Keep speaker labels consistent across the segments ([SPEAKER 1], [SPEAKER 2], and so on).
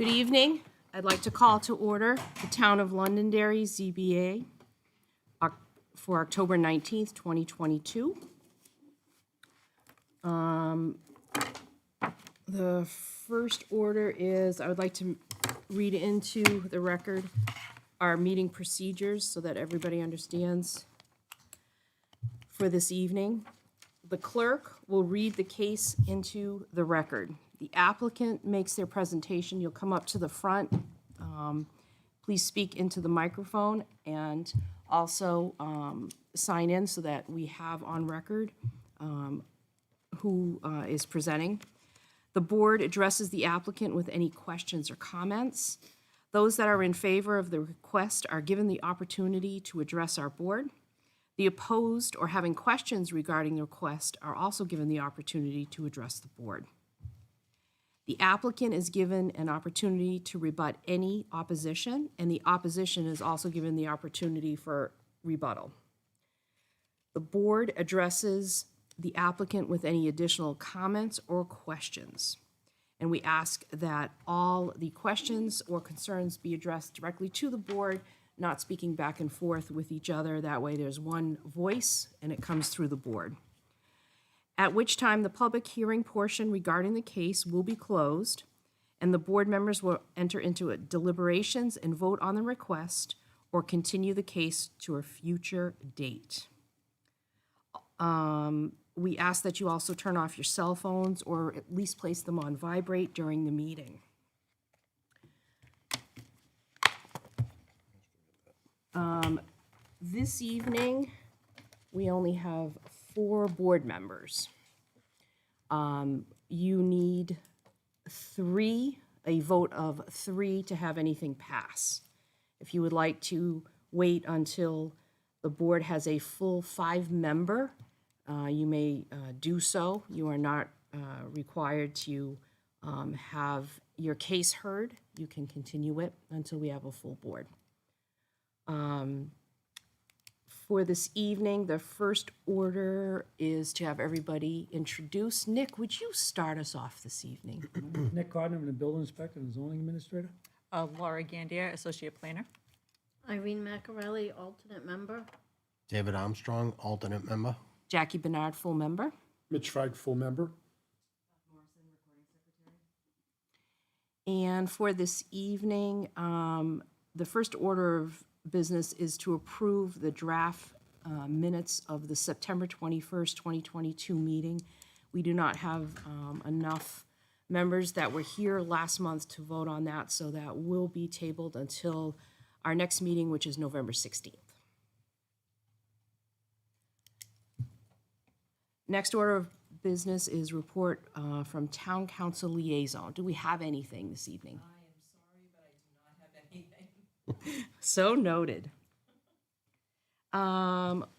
[SPEAKER 1] Good evening. I'd like to call to order the Town of Londonderry ZBA for October 19th, 2022. The first order is I would like to read into the record our meeting procedures so that everybody understands for this evening. The clerk will read the case into the record. The applicant makes their presentation. You'll come up to the front. Please speak into the microphone and also sign in so that we have on record who is presenting. The board addresses the applicant with any questions or comments. Those that are in favor of the request are given the opportunity to address our board. The opposed or having questions regarding the request are also given the opportunity to address the board. The applicant is given an opportunity to rebut any opposition, and the opposition is also given the opportunity for rebuttal. The board addresses the applicant with any additional comments or questions. And we ask that all the questions or concerns be addressed directly to the board, not speaking back and forth with each other. That way there's one voice and it comes through the board. At which time the public hearing portion regarding the case will be closed and the board members will enter into deliberations and vote on the request or continue the case to a future date. We ask that you also turn off your cell phones or at least place them on vibrate during the meeting. This evening, we only have 4 board members. You need a vote of 3 to have anything pass. If you would like to wait until the board has a full 5-member, you may do so. You are not required to have your case heard. You can continue it until we have a full board. For this evening, the first order is to have everybody introduced. Nick, would you start us off this evening?
[SPEAKER 2] Nick Codden, I'm the building inspector and zoning administrator.
[SPEAKER 3] Laura Gandier, associate planner.
[SPEAKER 4] Irene Macarelli, alternate member.
[SPEAKER 5] David Armstrong, alternate member.
[SPEAKER 1] Jackie Bernard, full member.
[SPEAKER 6] Mitch Feig, full member.
[SPEAKER 1] And for this evening, the first order of business is to approve the draft minutes of the September 21st, 2022 meeting. We do not have enough members that were here last month to vote on that, so that will be tabled until our next meeting, which is November 16th. Next order of business is report from Town Council Liaison. Do we have anything this evening?
[SPEAKER 3] I am sorry, but I do not have anything.
[SPEAKER 1] So noted.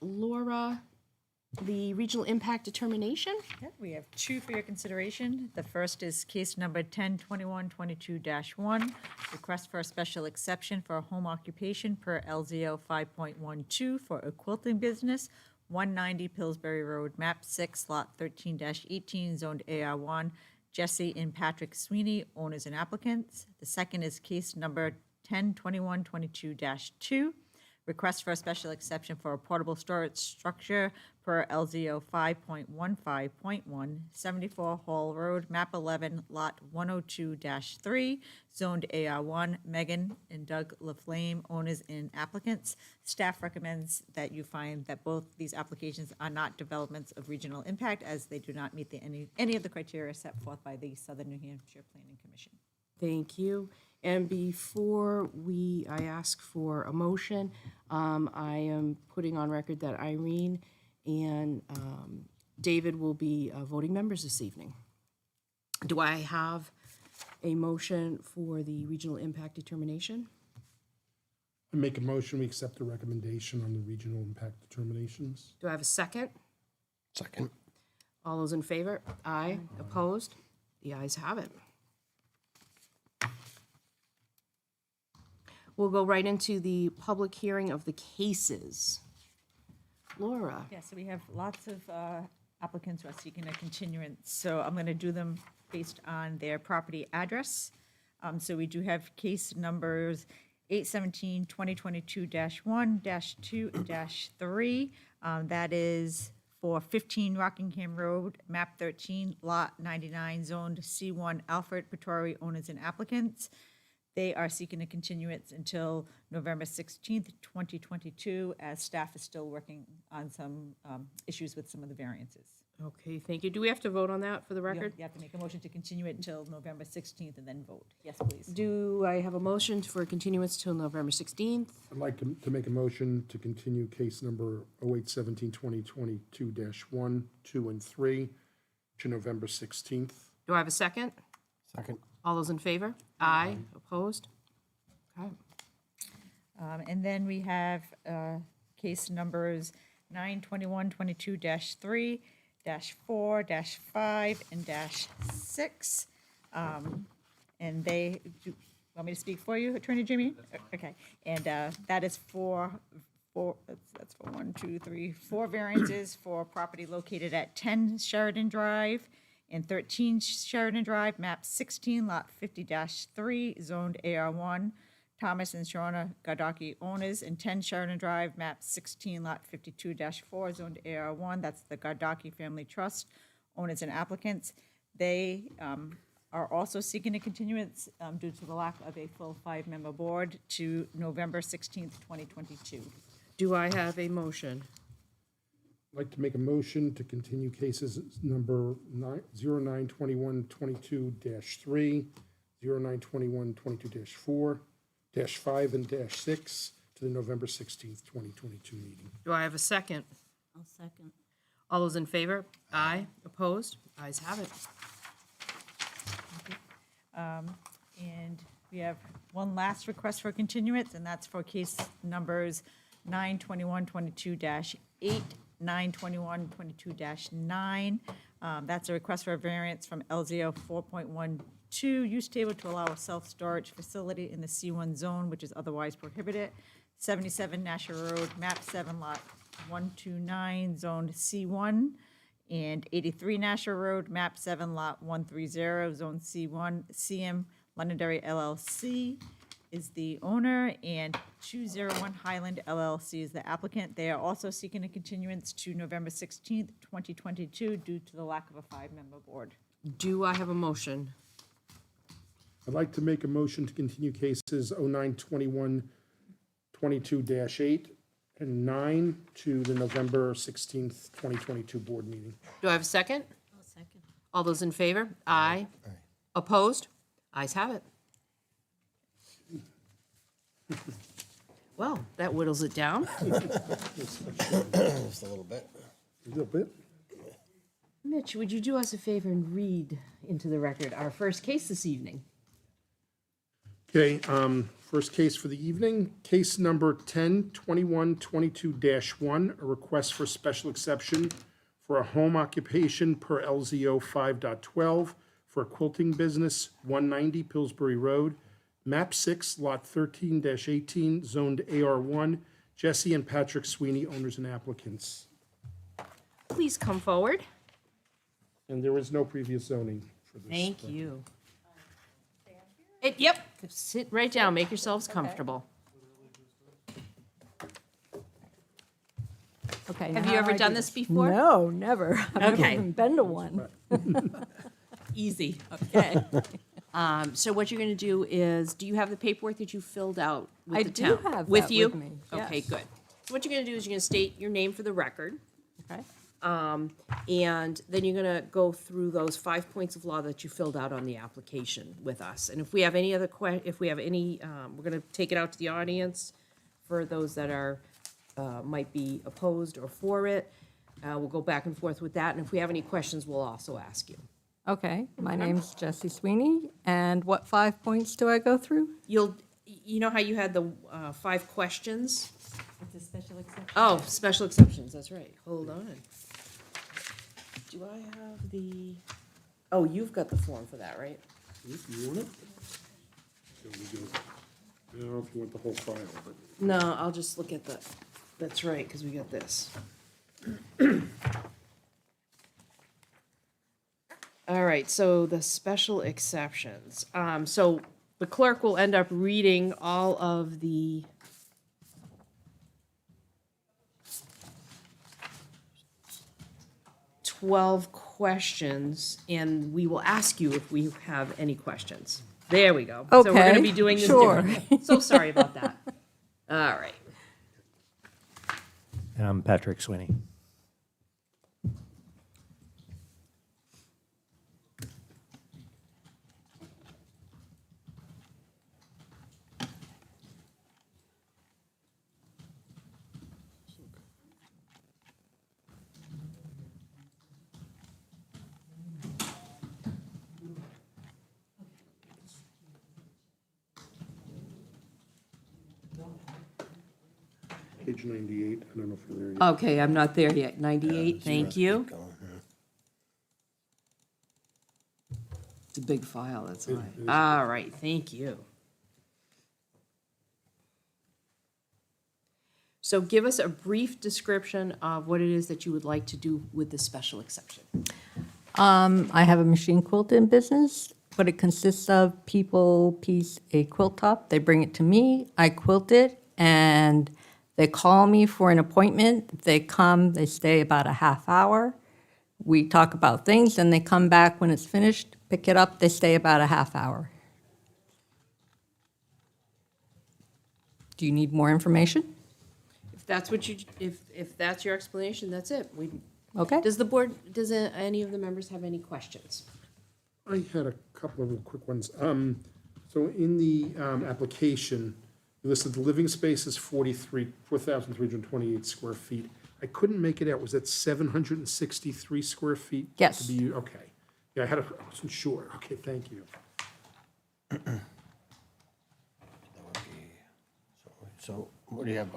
[SPEAKER 1] Laura, the regional impact determination?
[SPEAKER 3] Yeah, we have 2 for your consideration. The first is case number 102122-1, request for a special exception for a home occupation per LZO 5.12 for a quilting business, 190 Pillsbury Road, map 6, lot 13-18, zoned AR1, Jesse and Patrick Sweeney, owners and applicants. The second is case number 102122-2, request for a special exception for a portable storage structure per LZO 5.15.1, 74 Hall Road, map 11, lot 102-3, zoned AR1, Megan and Doug LaFlame, owners and applicants. Staff recommends that you find that both these applications are not developments of regional impact as they do not meet any of the criteria set forth by the Southern New Hampshire Planning Commission.
[SPEAKER 1] Thank you. And before I ask for a motion, I am putting on record that Irene and David will be voting members this evening. Do I have a motion for the regional impact determination?
[SPEAKER 6] I make a motion, we accept the recommendation on the regional impact determinations.
[SPEAKER 1] Do I have a second?
[SPEAKER 5] Second.
[SPEAKER 1] All those in favor? Aye. Opposed? The ayes have it. We'll go right into the public hearing of the cases. Laura?
[SPEAKER 3] Yeah, so we have lots of applicants who are seeking a continuance, so I'm going to do them based on their property address. So we do have case numbers 817, 2022-1, -2, and -3. That is for 15 Rockingham Road, map 13, lot 99, zoned C1, Alfred Pretori, owners and applicants. They are seeking a continuance until November 16th, 2022, as staff is still working on some issues with some of the variances.
[SPEAKER 1] Okay, thank you. Do we have to vote on that for the
[SPEAKER 3] You
[SPEAKER 1] record?
[SPEAKER 3] have to make a motion to continue it until November 16th and then vote. Yes, please.
[SPEAKER 1] Do I have a motion for continuance till November 16th?
[SPEAKER 6] I'd like to make a motion to continue case number 0817 2022-1, 2, and 3 to November 16th.
[SPEAKER 1] Do I have a second?
[SPEAKER 5] Second.
[SPEAKER 1] All those in favor? Aye. Opposed? Okay.
[SPEAKER 3] And then we have case numbers 9/21/22-3, -4, -5, and -6. And they, want me to speak for you, Attorney Jimmy? Okay, and that is that's for 1, 2, 3, 4 variances for property located at 10 Sheridan Drive and 13 Sheridan Drive, map 16, lot 50-3, zoned AR1. Thomas and Shawna Gardaki owners, and 10 Sheridan Drive, map 16, lot 52-4, zoned AR1. That's the Gardaki Family Trust, owners and applicants. They are also seeking a continuance due to the lack of a full 5-member board to November 16th, 2022.
[SPEAKER 1] Do I have a motion?
[SPEAKER 6] I'd like to make a motion to continue cases number 0921-22-3, 0921-22-4, -5, and -6 to the November 16th, 2022 meeting.
[SPEAKER 1] Do I have a second?
[SPEAKER 4] I'll second.
[SPEAKER 1] All those in favor? Aye. Opposed? Ayes have it.
[SPEAKER 3] And we have one last request for continuance, and that's for case numbers 9/21/22-8, 9/21/22-9. That's a request for a variance from LZO 4.12 use table to allow a self-storage facility in the C1 zone, which is otherwise prohibited. 77 Nashua Road, map 7, lot 129, zoned C1. And 83 Nashua Road, map 7, lot 130, zone C1. CM Londonderry LLC is the owner, and 201 Highland LLC is the applicant. They are also seeking a continuance to November 16th, 2022, due to the lack of a 5-member board.
[SPEAKER 1] Do I have a motion?
[SPEAKER 6] I'd like to make a motion to continue cases 0921-22-8 and 9 to the November 16th, 2022 board meeting.
[SPEAKER 1] Do I have a second?
[SPEAKER 4] I'll second.
[SPEAKER 1] All those in favor? Aye. Opposed? Ayes have it. Well, that whittles it down.
[SPEAKER 5] Just a little bit.
[SPEAKER 6] A little bit.
[SPEAKER 1] Mitch, would you do us a favor and read into the record our first case this evening?
[SPEAKER 6] Okay, first case for the evening, case number 10/21/22-1, a request for special exception for a home occupation per LZO 5.12 for a quilting business, 190 Pillsbury Road, map 6, lot 13-18, zoned AR1, Jesse and Patrick Sweeney, owners and applicants.
[SPEAKER 1] Please come forward.
[SPEAKER 6] And there is no previous zoning for this.
[SPEAKER 1] Thank you. Yep, sit right down, make yourselves comfortable.
[SPEAKER 7] Okay.
[SPEAKER 1] Have
[SPEAKER 7] how
[SPEAKER 1] you
[SPEAKER 7] do
[SPEAKER 1] ever
[SPEAKER 7] I
[SPEAKER 1] done
[SPEAKER 7] do
[SPEAKER 1] this before?
[SPEAKER 7] No, never. I've never
[SPEAKER 1] Okay.
[SPEAKER 7] even been to one.
[SPEAKER 1] Easy, okay. So what you're gonna do is, do you have the paperwork that you filled out with
[SPEAKER 7] I
[SPEAKER 1] the
[SPEAKER 7] do
[SPEAKER 1] town?
[SPEAKER 7] have
[SPEAKER 1] With
[SPEAKER 7] that
[SPEAKER 1] you?
[SPEAKER 7] with me,
[SPEAKER 1] Okay,
[SPEAKER 7] yes.
[SPEAKER 1] good. So what you're gonna do is you're gonna state your name for the record,
[SPEAKER 7] Okay.
[SPEAKER 1] and then you're gonna go through those 5 points of law that you filled out on the application with us. And if we have any other if we have any, we're gonna take it out to the audience for those that are, might be opposed or for it. We'll go back and forth with that, and if we have any questions, we'll also ask you.
[SPEAKER 7] Okay, my name's Jessie Sweeney, and what 5 points do I go through?
[SPEAKER 1] You know how you had the 5 questions?
[SPEAKER 3] It's a special exception.
[SPEAKER 1] Oh, special exceptions, that's right. Hold on. Do I have the, oh, you've got the form for that, right?
[SPEAKER 6] You want it? There we go. I don't know if you want the whole file, but.
[SPEAKER 1] No, I'll just look at the, that's right, because we got this. All right, so the special exceptions. So the clerk will end up reading all of the "12 questions, and we will ask you if we have any questions. There we go. So we're going to
[SPEAKER 7] Okay,
[SPEAKER 1] be doing this
[SPEAKER 7] sure.
[SPEAKER 1] differently. So sorry about that. All right.
[SPEAKER 8] And I'm Patrick Sweeney.
[SPEAKER 6] Page 98, I don't know if you're there yet.
[SPEAKER 1] Okay, I'm not there yet. 98, thank you.
[SPEAKER 5] Going, yeah.
[SPEAKER 1] It's a big file, that's why. All right, thank you. So give us a brief description of what it is that you would like to do with this special exception.
[SPEAKER 7] I have a machine quilting business. What it consists of, people piece a quilt top, they bring it to me, I quilt it, and they call me for an appointment. They come, they stay about a half hour. We talk about things, and they come back when it's finished, pick it up, they stay about a half hour. Do you need more information?
[SPEAKER 1] If that's what you, if that's your explanation, that's it.
[SPEAKER 7] Okay.
[SPEAKER 1] Does the board, does any of the members have any questions?
[SPEAKER 6] I had a couple of real quick ones. So in the application, you listed the living space is 4,328 square feet. I couldn't make it out. Was that 763 square feet?
[SPEAKER 7] Yes.
[SPEAKER 6] To be, okay. Yeah, I wasn't sure. Okay, thank you.
[SPEAKER 5] That would be, so what do you have,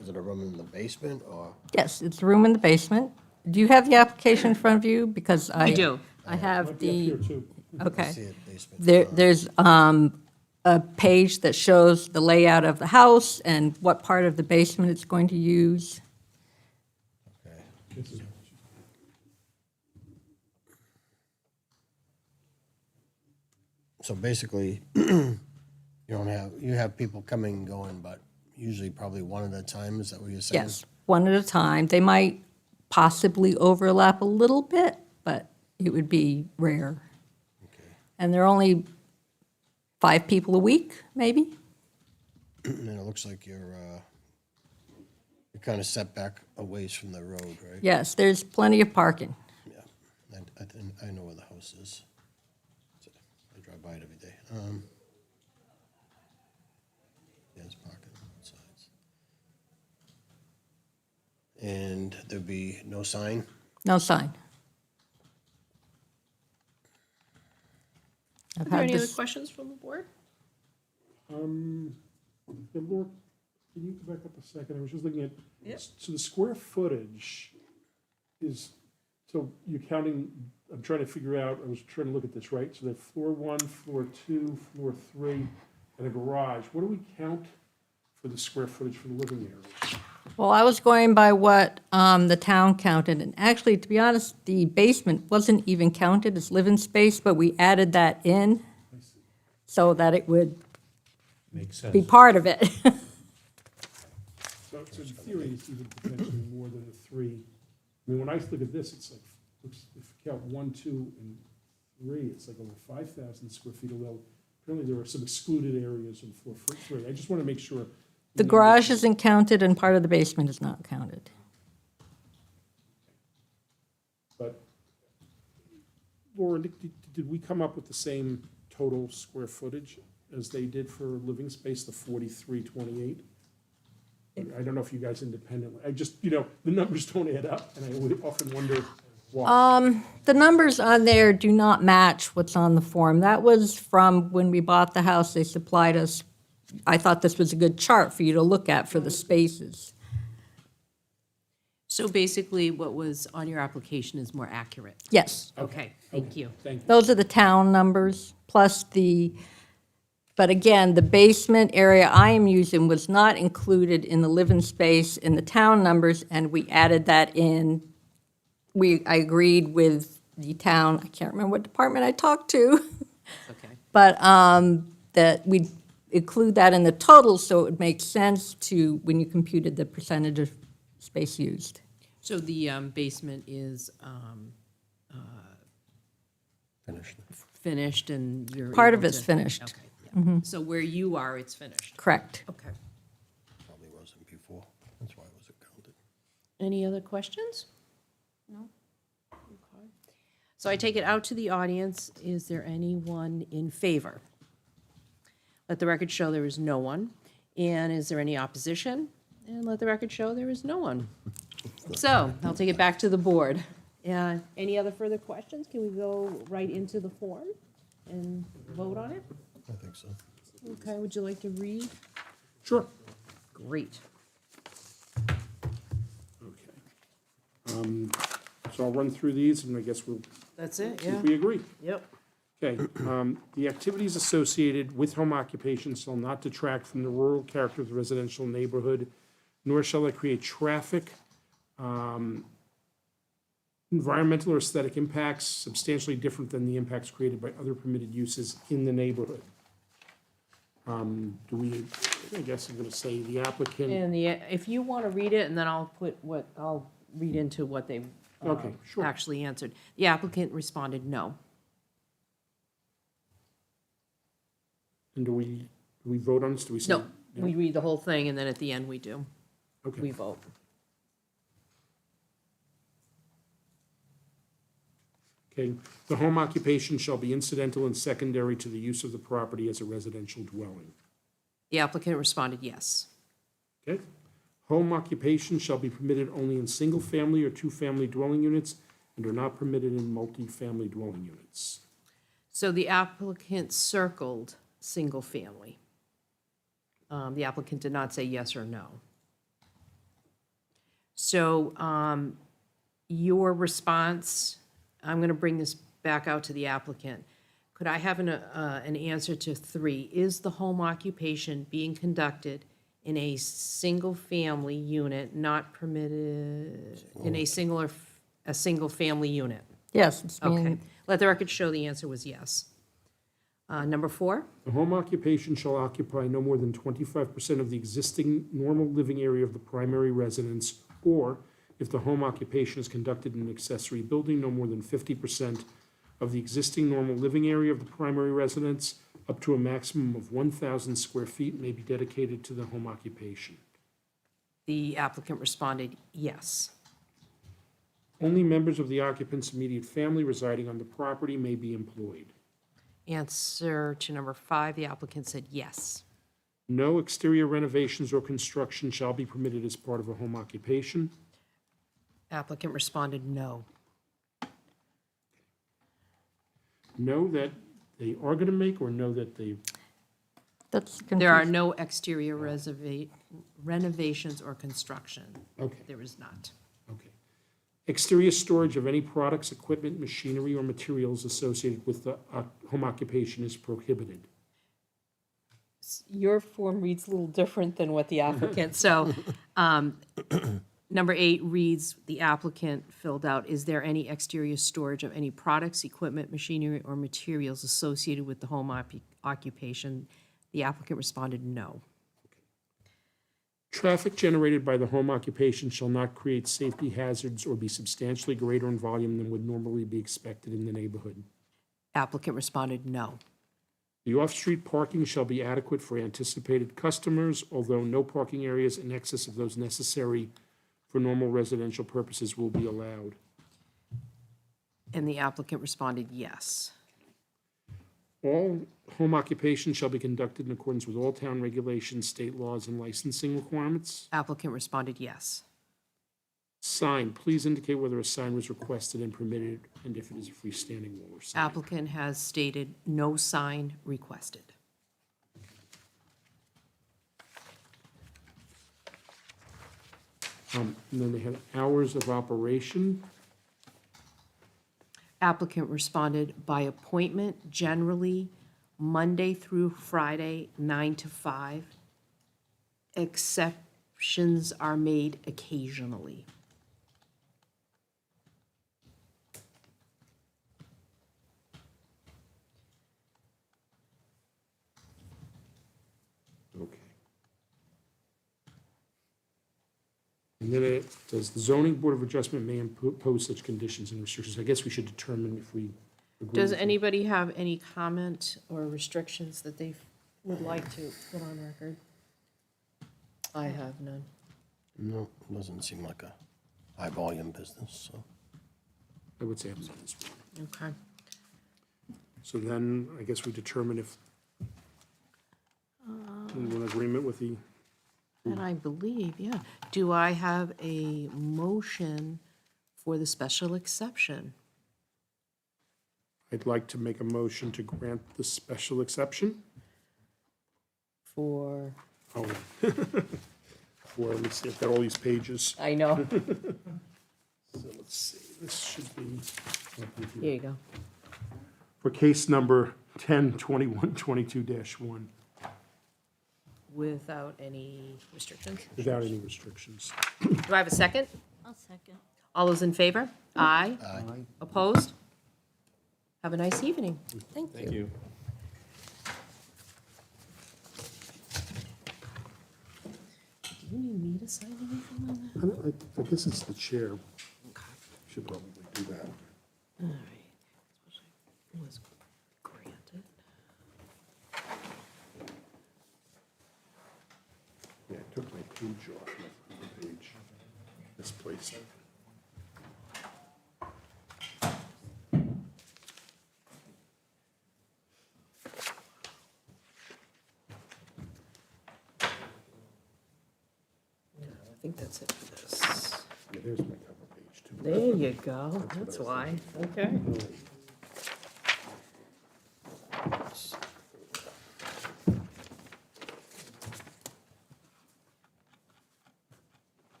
[SPEAKER 5] is it a room in the basement or?
[SPEAKER 7] Yes, it's a room in the basement. Do you have the application in front of you? Because I
[SPEAKER 1] do.
[SPEAKER 7] I have
[SPEAKER 6] Might be up here
[SPEAKER 7] the,
[SPEAKER 6] too.
[SPEAKER 5] I
[SPEAKER 7] okay.
[SPEAKER 5] see it, basement.
[SPEAKER 7] There's a page that shows the layout of the house and what part of the basement it's going to use.
[SPEAKER 6] This is-
[SPEAKER 5] So basically, you have people coming and going, but usually probably one at a time, is that what you're saying?
[SPEAKER 7] Yes, one at a time. They might possibly overlap a little bit, but it would be rare. And there are only 5 people a week, maybe?
[SPEAKER 5] And it looks like you're kind of set back a ways from the road, right?
[SPEAKER 7] Yes, there's plenty of parking.
[SPEAKER 5] Yeah, I know where the house is. So, I drive by it every day. Yeah, there's parking on both sides. And there'd be no sign?
[SPEAKER 7] No sign. I've
[SPEAKER 1] Are there
[SPEAKER 7] had
[SPEAKER 1] any other
[SPEAKER 7] this,
[SPEAKER 1] questions from the board?
[SPEAKER 6] Yeah, Laura, can you go back up a second? I was just looking at,
[SPEAKER 3] Yep.
[SPEAKER 6] so the square footage is, so you're counting, I'm trying to figure out, I was trying to look at this, right? So that floor 1, floor 2, floor 3, and a garage. What do we count for the square footage for the living area?
[SPEAKER 7] well, I was going by what the town counted, and actually, to be honest, the basement wasn't even counted as living space, but we added that in so that it would
[SPEAKER 8] Makes
[SPEAKER 7] be
[SPEAKER 8] sense.
[SPEAKER 7] part of it.
[SPEAKER 6] So in theory, it's even potentially more than the 3. I mean, when I look at this, it's like, looks, if you count 1, 2, and 3, it's like over 5,000 square feet, although apparently there are some excluded areas on floor 3. I just want to make sure.
[SPEAKER 7] The garage isn't counted and part of the basement is not counted.
[SPEAKER 6] But, Laura, did we come up with the same total square footage as they did for living space, the 4,328? I don't know if you guys independently, I just, the numbers don't add up, and I would often wonder why.
[SPEAKER 7] The numbers on there do not match what's on the form. That was from when we bought the house, they supplied us. I thought this was a good chart for you to look at for the spaces.
[SPEAKER 1] So basically, what was on your application is more accurate.
[SPEAKER 7] Yes,
[SPEAKER 1] Okay, thank you.
[SPEAKER 6] Thank you.
[SPEAKER 7] those are the town numbers, plus but again, the basement area I am using was not included in the living space in the town numbers, and we added that in. I agreed with the town, I can't remember what department I talked to,
[SPEAKER 1] Okay.
[SPEAKER 7] but that we include that in the total so it would make sense to, when you computed the percentage of space used.
[SPEAKER 1] So the basement is
[SPEAKER 5] Finished.
[SPEAKER 1] finished and you're
[SPEAKER 7] Part of
[SPEAKER 1] able
[SPEAKER 7] it's
[SPEAKER 1] to-
[SPEAKER 7] finished.
[SPEAKER 1] Okay, yeah. So where you are, it's finished.
[SPEAKER 7] Correct.
[SPEAKER 1] Okay.
[SPEAKER 5] Probably wasn't before. That's why it wasn't counted.
[SPEAKER 1] Any other questions? No? Okay. So I take it out to the audience. Is there anyone in favor? Let the record show there is no one. And is there any opposition? And let the record show there is no one. So I'll take it back to the board. Any other further questions? Can we go right into the form and vote on it?
[SPEAKER 5] I think so.
[SPEAKER 1] Okay, would you like to read?
[SPEAKER 6] Sure.
[SPEAKER 1] Great.
[SPEAKER 6] Okay. So I'll run through these, and I guess we'll,
[SPEAKER 1] That's it,
[SPEAKER 6] if we agree.
[SPEAKER 1] Yep.
[SPEAKER 6] Okay, the activities associated with home occupation shall not detract from the rural character of the residential neighborhood, nor shall it create traffic, environmental or aesthetic impacts substantially different than the impacts created by other permitted uses in the neighborhood. I guess I'm gonna say the applicant,
[SPEAKER 1] And if you want to read it, and then I'll read into what they
[SPEAKER 6] Okay, sure.
[SPEAKER 1] actually answered. The applicant responded no.
[SPEAKER 6] and do we vote on this? Do we say?
[SPEAKER 1] No, we read the whole thing, and then at the end we do. We
[SPEAKER 6] Okay,
[SPEAKER 1] vote.
[SPEAKER 6] okay. The home occupation shall be incidental and secondary to the use of the property as a residential dwelling.
[SPEAKER 1] The applicant responded yes.
[SPEAKER 6] Okay? Home occupation shall be permitted only in single-family or two-family dwelling units and are not permitted in multi-family dwelling units.
[SPEAKER 1] So the applicant circled single family. The applicant did not say yes or no. So your response, I'm going to bring this back out to the applicant. Could I have an answer to 3? Is the home occupation being conducted in a single-family unit not permitted in a single-family unit?
[SPEAKER 7] Yes, it's
[SPEAKER 1] Okay.
[SPEAKER 7] being,
[SPEAKER 1] Let the record show the answer was yes. Number 4?
[SPEAKER 6] The home occupation shall occupy no more than 25% of the existing normal living area of the primary residence, or if the home occupation is conducted in an accessory building, no more than 50% of the existing normal living area of the primary residence, up to a maximum of 1,000 square feet may be dedicated to the home occupation.
[SPEAKER 1] The applicant responded yes.
[SPEAKER 6] Only members of the occupant's immediate family residing on the property may be employed.
[SPEAKER 1] Answer to number 5, the applicant said yes.
[SPEAKER 6] No exterior renovations or construction shall be permitted as part of a home occupation.
[SPEAKER 1] Applicant responded no.
[SPEAKER 6] Know that they are going to make, or know that they,
[SPEAKER 7] that's
[SPEAKER 1] There are
[SPEAKER 7] confusing.
[SPEAKER 1] no exterior renovations or construction.
[SPEAKER 6] okay,
[SPEAKER 1] There is not.
[SPEAKER 6] okay. Exterior storage of any products, equipment, machinery, or materials associated with the home occupation is prohibited.
[SPEAKER 1] Your form reads a little different than what the applicant, so, number 8 reads, the applicant filled out, is there any exterior storage of any products, equipment, machinery, or materials associated with the home occupation? The applicant responded no.
[SPEAKER 6] Traffic generated by the home occupation shall not create safety hazards or be substantially greater in volume than would normally be expected in the neighborhood.
[SPEAKER 1] Applicant responded no.
[SPEAKER 6] The off-street parking shall be adequate for anticipated customers, although no parking areas in excess of those necessary for normal residential purposes will be allowed.
[SPEAKER 1] And the applicant responded yes.
[SPEAKER 6] All home occupations shall be conducted in accordance with all town regulations, state laws, and licensing requirements.
[SPEAKER 1] Applicant responded yes.
[SPEAKER 6] Sign, please indicate whether a sign was requested and permitted, and if it is a freestanding wall or sign.
[SPEAKER 1] Applicant has stated no sign requested.
[SPEAKER 6] And then they had hours of operation.
[SPEAKER 1] Applicant responded by appointment, generally Monday through Friday, 9 to 5. Exceptions are made occasionally.
[SPEAKER 6] And then it says the zoning board of adjustment may impose such conditions and restrictions. I guess we should determine if we agree.
[SPEAKER 1] Does
[SPEAKER 6] with it.
[SPEAKER 1] anybody have any comment or restrictions that they would like to put on record? I have none.
[SPEAKER 5] No, it doesn't seem like a high-volume business, so.
[SPEAKER 6] I would say I'm on this one.
[SPEAKER 1] Okay.
[SPEAKER 6] So then I guess we determine if we're in agreement with the,
[SPEAKER 1] And I believe, yeah. Do I have a motion for the special exception?
[SPEAKER 6] I'd like to make a motion to grant the special exception.
[SPEAKER 1] For,
[SPEAKER 6] Oh, for, let's see, I've got all these pages.
[SPEAKER 1] I know.
[SPEAKER 6] So let's see, this should be.
[SPEAKER 1] Here you go.
[SPEAKER 6] For case number 10/21/22-1,
[SPEAKER 1] Without any restrictions?
[SPEAKER 6] without any restrictions.
[SPEAKER 1] Do I have a second?
[SPEAKER 4] I'll second.
[SPEAKER 1] All those in favor? Aye.
[SPEAKER 5] Aye.
[SPEAKER 1] Opposed? Have a nice evening. Thank you. Do you need me to sign anything on that?
[SPEAKER 6] I guess it's the chair.
[SPEAKER 1] Okay.
[SPEAKER 6] Should probably do that.
[SPEAKER 1] All right. Was granted.
[SPEAKER 6] Yeah, I took my page off, my page misplaced.
[SPEAKER 1] I think that's it for this.
[SPEAKER 6] Yeah, there's my cover page too.
[SPEAKER 1] There you go. That's why. Okay.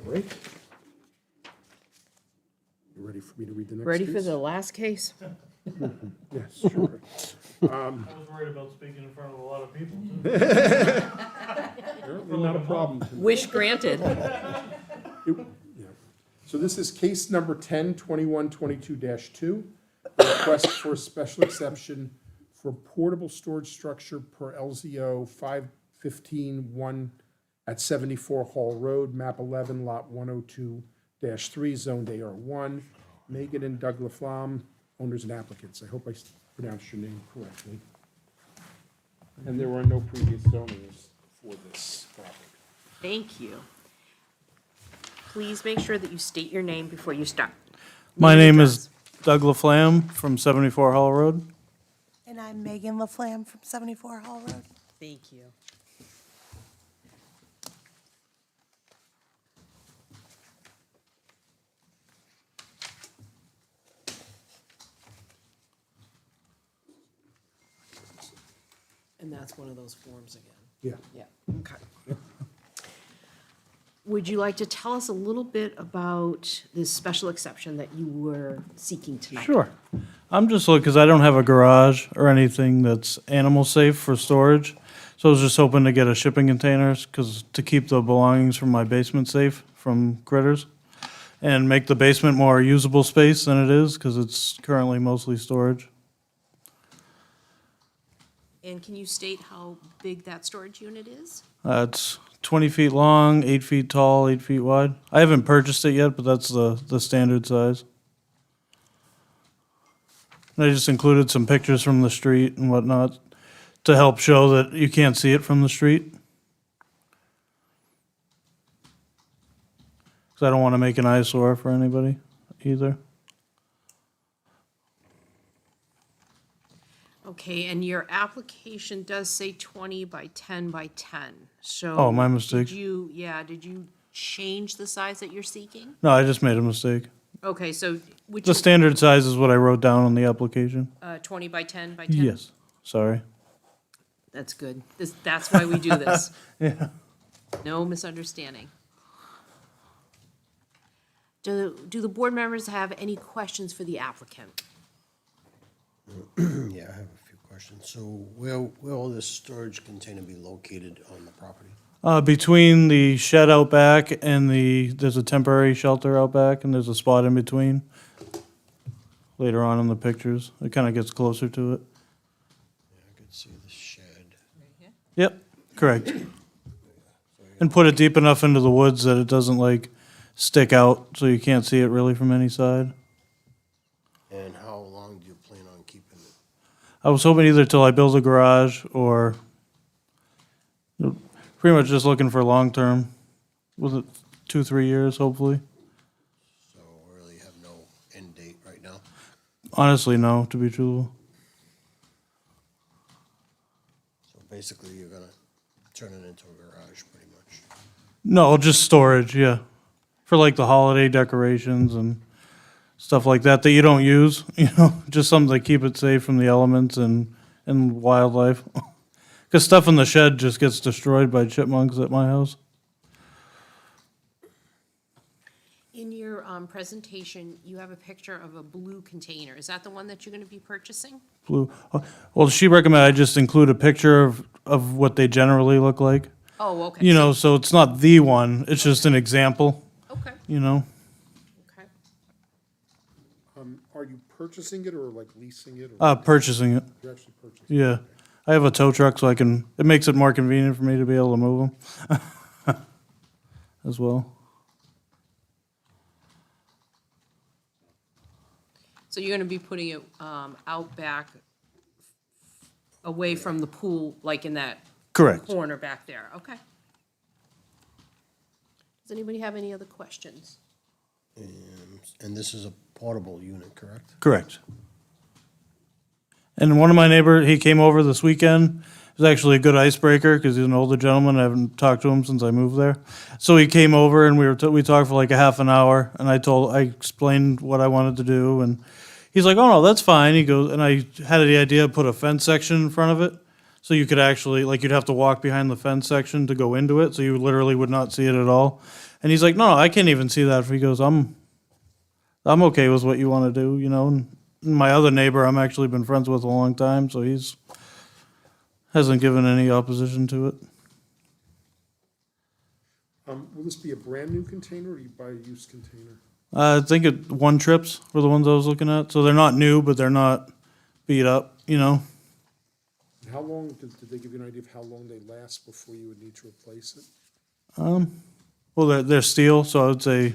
[SPEAKER 6] All right. You ready for me to read the next
[SPEAKER 1] Ready for
[SPEAKER 6] case?
[SPEAKER 1] the last case?
[SPEAKER 6] Yes, sure.
[SPEAKER 8] I was worried about speaking in front of a lot of people.
[SPEAKER 6] Apparently not a problem.
[SPEAKER 1] Wish granted.
[SPEAKER 6] Yeah. So this is case number 10/21/22-2, request for a special exception for portable storage structure per LZO 515-1 at 74 Hall Road, map 11, lot 102-3, zoned AR1. Megan and Doug Laflamme, owners and applicants. I hope I pronounced your name correctly. And there were no previous zonings for this property.
[SPEAKER 1] Thank you. Please make sure that you state your name before you start.
[SPEAKER 9] My
[SPEAKER 1] and
[SPEAKER 9] name
[SPEAKER 1] address.
[SPEAKER 9] is Doug Laflamme from 74 Hall Road.
[SPEAKER 10] And I'm Megan Laflamme from 74 Hall Road.
[SPEAKER 1] Thank you. And that's one of those forms again.
[SPEAKER 6] Yeah.
[SPEAKER 1] Yeah, okay. Would you like to tell us a little bit about this special exception that you were seeking tonight?
[SPEAKER 9] Sure. I'm just looking, because I don't have a garage or anything that's animal safe for storage. So I was just hoping to get a shipping containers, because to keep the belongings from my basement safe from critters. And make the basement more usable space than it is, because it's currently mostly storage.
[SPEAKER 1] And can you state how big that storage unit is?
[SPEAKER 9] It's 20 feet long, 8 feet tall, 8 feet wide. I haven't purchased it yet, but that's the standard size. And I just included some pictures from the street and whatnot to help show that you can't see it from the street. Because I don't want to make an eyesore for anybody either.
[SPEAKER 1] Okay, and your application does say 20 by 10 by 10, so.
[SPEAKER 9] Oh, my mistake.
[SPEAKER 1] Did you change the size that you're seeking?
[SPEAKER 9] No, I just made a mistake.
[SPEAKER 1] Okay, so would
[SPEAKER 9] The
[SPEAKER 1] you,
[SPEAKER 9] standard size is what I wrote down on the application.
[SPEAKER 1] 20 by 10 by 10?
[SPEAKER 9] Yes, sorry.
[SPEAKER 1] That's good. That's why we do this.
[SPEAKER 9] Yeah.
[SPEAKER 1] No misunderstanding. Do the board members have any questions for the applicant?
[SPEAKER 5] Yeah, I have a few questions. So where will this storage container be located on the property?
[SPEAKER 9] Between the shed out back and there's a temporary shelter out back, and there's a spot in between. Later on in the pictures, it kind of gets closer to it.
[SPEAKER 5] Yeah, I could see the shed.
[SPEAKER 9] Correct. And put it deep enough into the woods that it doesn't like stick out so you can't see it really from any side.
[SPEAKER 5] And how long do you plan on keeping it?
[SPEAKER 9] I was hoping either till I build a garage or pretty much just looking for long term. Was it 2-3 years, hopefully?
[SPEAKER 5] So we really have no end date right now.
[SPEAKER 9] Honestly, no, to be truthful.
[SPEAKER 5] So basically, you're gonna turn it into a garage, pretty much.
[SPEAKER 9] No, just storage, yeah. For like the holiday decorations and stuff like that that you don't use, just something to keep it safe from the elements and wildlife. Because stuff in the shed just gets destroyed by chipmunks at my house.
[SPEAKER 1] In your presentation, you have a picture of a blue container. Is that the one that you're going to be purchasing?
[SPEAKER 9] Blue. Well, she recommended I just include a picture of what they generally look like.
[SPEAKER 1] Oh, okay.
[SPEAKER 9] So it's not the one, it's just an example,
[SPEAKER 1] Okay,
[SPEAKER 9] you know?
[SPEAKER 1] okay.
[SPEAKER 6] Are you purchasing it or like leasing it? Or
[SPEAKER 9] Purchasing it,
[SPEAKER 6] you're actually purchasing it?
[SPEAKER 9] yeah. I have a tow truck, so it makes it more convenient for me to be able to move them as well.
[SPEAKER 1] So you're going to be putting it out back, away from the pool, like in that
[SPEAKER 9] Correct.
[SPEAKER 1] corner back there, okay. Does anybody have any other questions?
[SPEAKER 5] And this is a portable unit, correct?
[SPEAKER 9] Correct. And one of my neighbor, he came over this weekend. It was actually a good icebreaker because he's an older gentleman. I haven't talked to him since I moved there. So he came over and we talked for like a half an hour, and I explained what I wanted to do, and he's like, "Oh no, that's fine." He goes, and I had the idea to put a fence section in front of it, so you could actually you'd have to walk behind the fence section to go into it, so you literally would not see it at all. And he's like, "No, I can't even see that." He goes, "I'm okay with what you want to do, And my other neighbor, I'm actually been friends with a long time, so he's hasn't given any opposition to it.
[SPEAKER 6] Will this be a brand-new container, or do you buy a used container?
[SPEAKER 9] I think One Trips were the ones I was looking at, so they're not new, but they're not beat up,
[SPEAKER 6] And how long, did they give you an idea of how long they last before you would need to replace it?
[SPEAKER 9] Well, they're steel, so I would say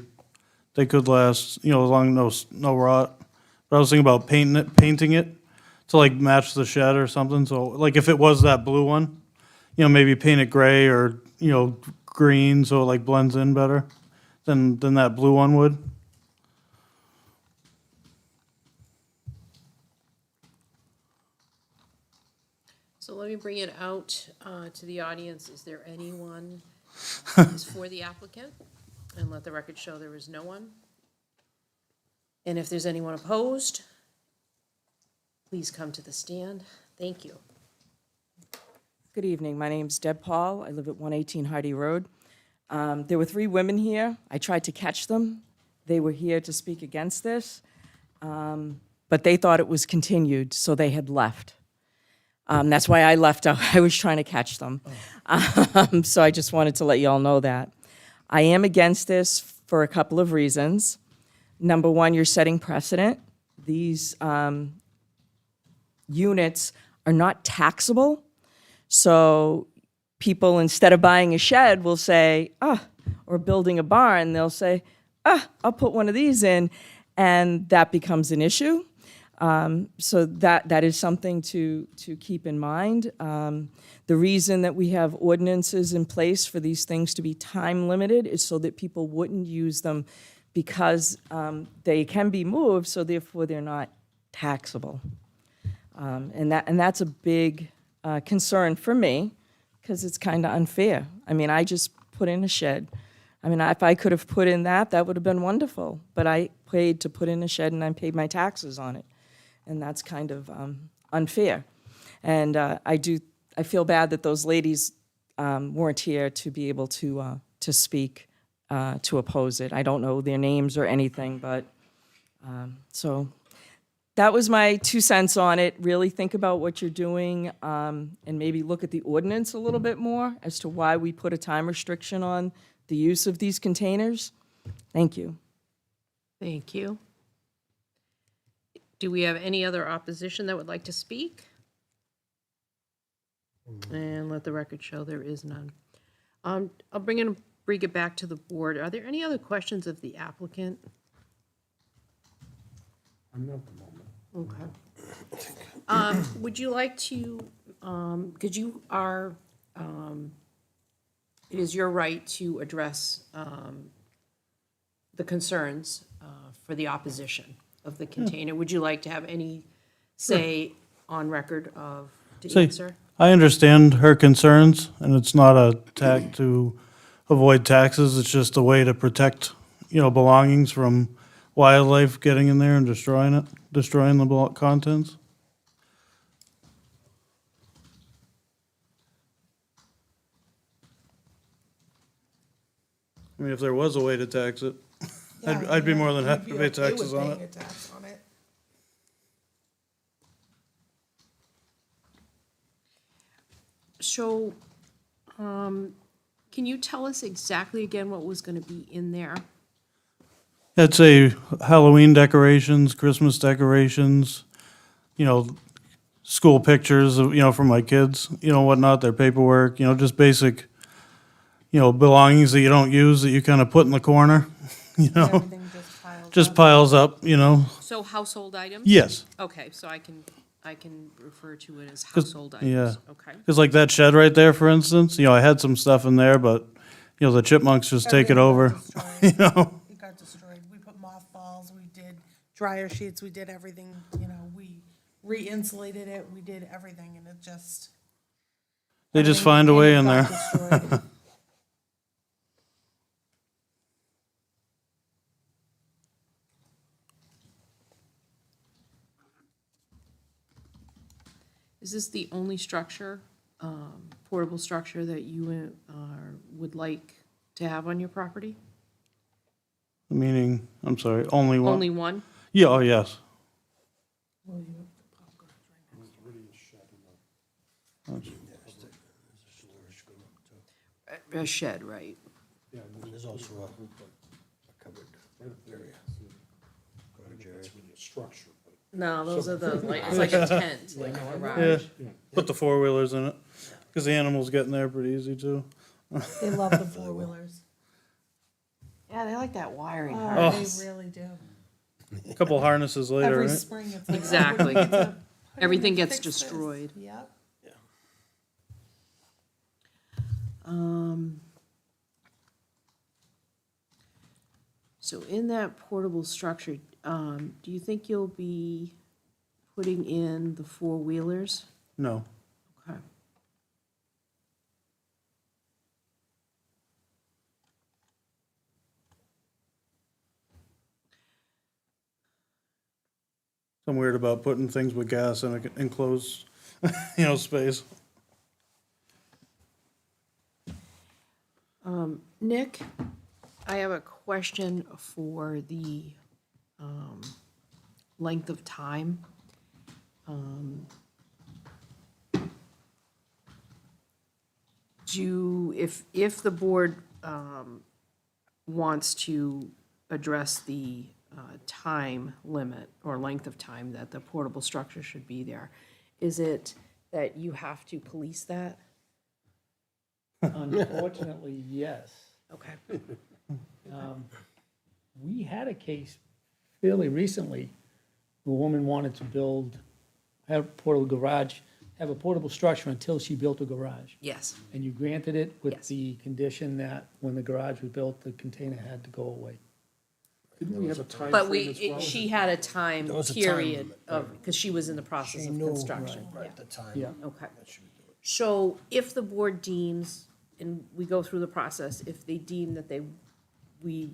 [SPEAKER 9] they could last, as long as no rot. But I was thinking about painting it to match the shed or something. So if it was that blue one, maybe paint it gray or green so it blends in better than that blue one would.
[SPEAKER 1] So let me bring it out to the audience. Is there anyone who is for the applicant? And let the record show there is no one. And if there's anyone opposed, please come to the stand. Thank you.
[SPEAKER 11] Good evening. My name's Deb Paul. I live at 118 Hardy Road. There were 3 women here. I tried to catch them. They were here to speak against this, but they thought it was continued, so they had left. That's why I left out. I was trying to catch them. So I just wanted to let you all know that. I am against this for a couple of reasons. Number one, you're setting precedent. These units are not taxable. So people, instead of buying a shed, will say, or building a barn, they'll say, I'll put one of these in, and that becomes an issue. So that is something to keep in mind. The reason that we have ordinances in place for these things to be time limited is so that people wouldn't use them because they can be moved, so therefore they're not taxable. And that's a big concern for me because it's kind of unfair. I mean, I just put in a shed. I mean, if I could have put in that would have been wonderful. But I paid to put in a shed and I paid my taxes on it. And that's kind of unfair. And I feel bad that those ladies weren't here to be able to speak to oppose it. I don't know their names or anything, but so that was my 2 cents on it. Really think about what you're doing and maybe look at the ordinance a little bit more as to why we put a time restriction on the use of these containers. Thank you.
[SPEAKER 1] Thank you. Do we have any other opposition that would like to speak? And let the record show there is none. I'll bring it back to the board. Are there any other questions of the applicant?
[SPEAKER 6] I'm not at the moment.
[SPEAKER 1] Okay. Would you like to, because you are, it is your right to address the concerns for the opposition of the container. Would you like to have any say on record of the
[SPEAKER 9] See,
[SPEAKER 1] answer?
[SPEAKER 9] I understand her concerns, and it's not a tack to avoid taxes. It's just a way to protect, belongings from wildlife getting in there and destroying the contents. I mean, if there was a way to tax it, I'd be more than happy to pay taxes on it.
[SPEAKER 1] So, can you tell us exactly again what was going to be in there?
[SPEAKER 9] I'd say Halloween decorations, Christmas decorations, school pictures, for my kids, whatnot, their paperwork, just basic, belongings that you don't use that you kind of put in the corner,
[SPEAKER 10] Everything
[SPEAKER 9] just piles up,
[SPEAKER 1] So household items?
[SPEAKER 9] Yes.
[SPEAKER 1] Okay, so I can refer to it as household items.
[SPEAKER 9] yeah.
[SPEAKER 1] Okay.
[SPEAKER 9] Because like that shed right there, for instance, I had some stuff in there, but, the chipmunks just take it over,
[SPEAKER 10] It got destroyed. We put mothballs, we did dryer sheets, we did everything, we re-insulated it, we did everything, and it just.
[SPEAKER 9] They just
[SPEAKER 10] everything
[SPEAKER 9] find a way
[SPEAKER 10] got
[SPEAKER 9] in there.
[SPEAKER 10] destroyed.
[SPEAKER 1] Is this the only structure, portable structure that you would like to have on your property?
[SPEAKER 9] Meaning, I'm sorry, only one?
[SPEAKER 1] Only one?
[SPEAKER 9] Yeah, oh, yes.
[SPEAKER 1] A shed, right?
[SPEAKER 5] There's also a covered area.
[SPEAKER 6] Structure, but
[SPEAKER 1] No, those are the, it's like a tent, like a
[SPEAKER 9] Yeah,
[SPEAKER 1] garage.
[SPEAKER 9] put the four-wheelers in it, because the animals get in there pretty easy, too.
[SPEAKER 10] They love the four-wheelers.
[SPEAKER 1] Yeah, they like that wiring.
[SPEAKER 10] Oh, they really do.
[SPEAKER 9] A couple harnesses later,
[SPEAKER 10] Every
[SPEAKER 9] right?
[SPEAKER 10] spring, it's like.
[SPEAKER 1] Exactly.
[SPEAKER 10] "Oh, we get to put in
[SPEAKER 1] Everything
[SPEAKER 10] and
[SPEAKER 1] gets
[SPEAKER 10] fix this."
[SPEAKER 1] destroyed.
[SPEAKER 10] Yep.
[SPEAKER 1] So in that portable structure, do you think you'll be putting in the four-wheelers?
[SPEAKER 9] No.
[SPEAKER 1] Okay.
[SPEAKER 9] I'm weird about putting things with gas in an enclosed, space.
[SPEAKER 1] Nick, I have a question for the length of time. If the board wants to address the time limit or length of time that the portable structure should be there, is it that you have to police that?
[SPEAKER 2] Unfortunately, yes.
[SPEAKER 1] Okay.
[SPEAKER 2] We had a case fairly recently, a woman wanted to have a portable garage, have a portable structure until she built a garage.
[SPEAKER 1] Yes.
[SPEAKER 2] And you granted it with
[SPEAKER 1] Yes.
[SPEAKER 2] the condition that when the garage was built, the container had to go away.
[SPEAKER 6] didn't we have a time
[SPEAKER 1] But
[SPEAKER 6] frame as well?
[SPEAKER 1] she had a time
[SPEAKER 5] There was a time
[SPEAKER 1] period
[SPEAKER 5] limit,
[SPEAKER 1] of, because she was in the process
[SPEAKER 5] She
[SPEAKER 1] of
[SPEAKER 5] knew,
[SPEAKER 1] construction.
[SPEAKER 5] right, at the time.
[SPEAKER 2] Yeah.
[SPEAKER 1] Okay.
[SPEAKER 5] that she would do it.
[SPEAKER 1] So if the board deems, and we go through the process, if they deem that we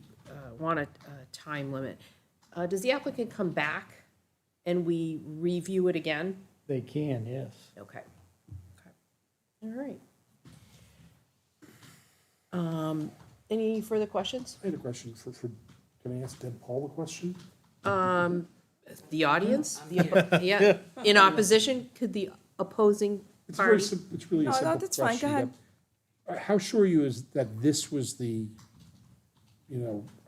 [SPEAKER 1] want a time limit, does the applicant come back and we review it again?
[SPEAKER 2] They can, yes.
[SPEAKER 1] Okay. Okay. All right. Any further questions?
[SPEAKER 6] I had a question can I ask Deb Paul a question?
[SPEAKER 1] The audience? Yeah. In opposition, could the opposing
[SPEAKER 6] It's very
[SPEAKER 1] party?
[SPEAKER 6] it's really a
[SPEAKER 11] No, no,
[SPEAKER 6] simple
[SPEAKER 11] that's fine. Go
[SPEAKER 6] question,
[SPEAKER 11] ahead.
[SPEAKER 6] Deb. How sure are you is that this was the,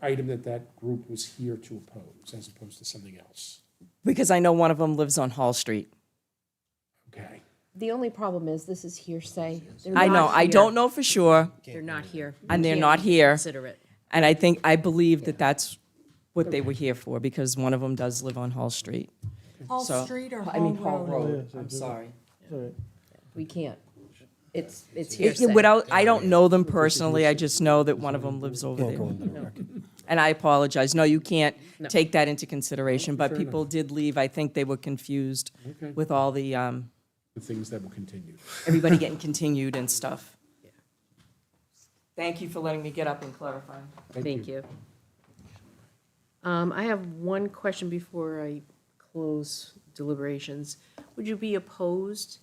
[SPEAKER 6] item that group was here to oppose, as opposed to something else?
[SPEAKER 11] Because I know one of them lives on Hall Street.
[SPEAKER 6] Okay.
[SPEAKER 1] The only problem is this is hearsay. They're
[SPEAKER 11] I know,
[SPEAKER 1] not
[SPEAKER 11] I
[SPEAKER 1] here.
[SPEAKER 11] don't know for sure,
[SPEAKER 1] They're not here.
[SPEAKER 11] And
[SPEAKER 1] We
[SPEAKER 11] they're
[SPEAKER 1] can't
[SPEAKER 11] not here.
[SPEAKER 1] Consider it.
[SPEAKER 11] and I believe that that's what they were here for, because one of them does live on Hall Street.
[SPEAKER 10] Hall
[SPEAKER 11] So-
[SPEAKER 10] Street or
[SPEAKER 11] I mean,
[SPEAKER 10] Hall Road?
[SPEAKER 1] I'm sorry.
[SPEAKER 9] All right.
[SPEAKER 1] We can't. It's
[SPEAKER 11] It-
[SPEAKER 1] hearsay.
[SPEAKER 11] Without, I don't know them personally, I just know that one of them lives over
[SPEAKER 5] Can't go
[SPEAKER 11] there.
[SPEAKER 5] into the record.
[SPEAKER 11] And I apologize, no, you can't take that into consideration, but people did leave, I think they were confused
[SPEAKER 6] Okay.
[SPEAKER 11] with all the,
[SPEAKER 6] The things that will continue.
[SPEAKER 11] everybody getting continued and stuff. Thank you for letting me get up and clarify.
[SPEAKER 1] Thank you. I have one question before I close deliberations. Would you be opposed